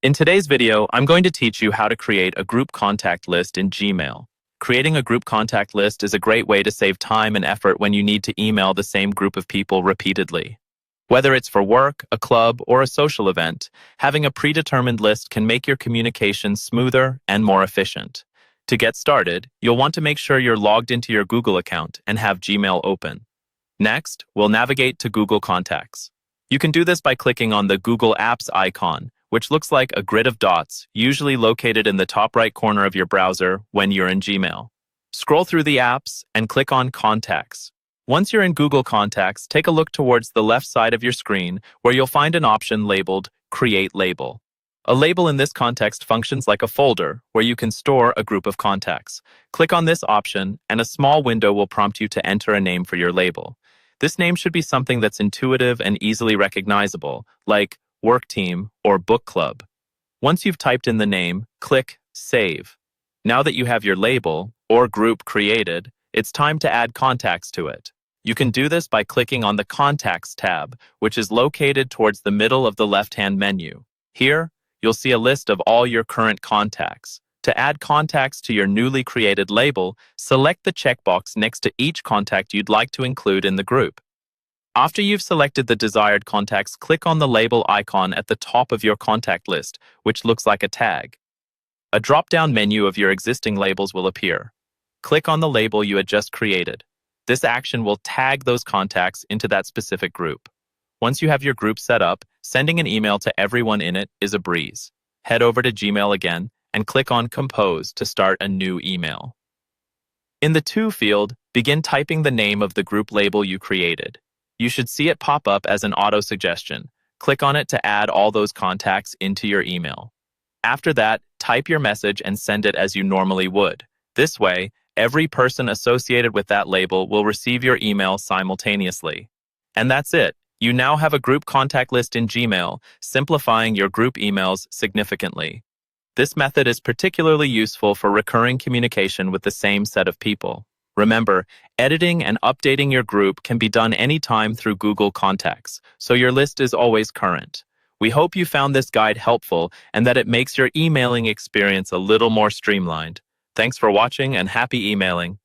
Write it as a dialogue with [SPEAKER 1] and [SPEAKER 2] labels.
[SPEAKER 1] In today's video, I'm going to teach you how to create a group contact list in Gmail. Creating a group contact list is a great way to save time and effort when you need to email the same group of people repeatedly. Whether it's for work, a club, or a social event, having a predetermined list can make your communication smoother and more efficient. To get started, you'll want to make sure you're logged into your Google account and have Gmail open. Next, we'll navigate to Google Contacts. You can do this by clicking on the Google Apps icon, which looks like a grid of dots, usually located in the top right corner of your browser when you're in Gmail. Scroll through the apps and click on Contacts. Once you're in Google Contacts, take a look towards the left side of your screen where you'll find an option labeled Create Label. A label in this context functions like a folder where you can store a group of contacts. Click on this option and a small window will prompt you to enter a name for your label. This name should be something that's intuitive and easily recognizable, like Work Team or Book Club. Once you've typed in the name, click Save. Now that you have your label or group created, it's time to add contacts to it. You can do this by clicking on the Contacts tab, which is located towards the middle of the left-hand menu. Here, you'll see a list of all your current contacts. To add contacts to your newly created label, select the checkbox next to each contact you'd like to include in the group. After you've selected the desired contacts, click on the label icon at the top of your contact list, which looks like a tag. A drop-down menu of your existing labels will appear. Click on the label you had just created. This action will tag those contacts into that specific group. Once you have your group set up, sending an email to everyone in it is a breeze. Head over to Gmail again and click on Compose to start a new email. In the To field, begin typing the name of the group label you created. You should see it pop up as an auto-suggestion. Click on it to add all those contacts into your email. After that, type your message and send it as you normally would. This way, every person associated with that label will receive your email simultaneously. And that's it. You now have a group contact list in Gmail, simplifying your group emails significantly. This method is particularly useful for recurring communication with the same set of people. Remember, editing and updating your group can be done anytime through Google Contacts, so your list is always current. We hope you found this guide helpful and that it makes your emailing experience a little more streamlined. Thanks for watching and happy emailing.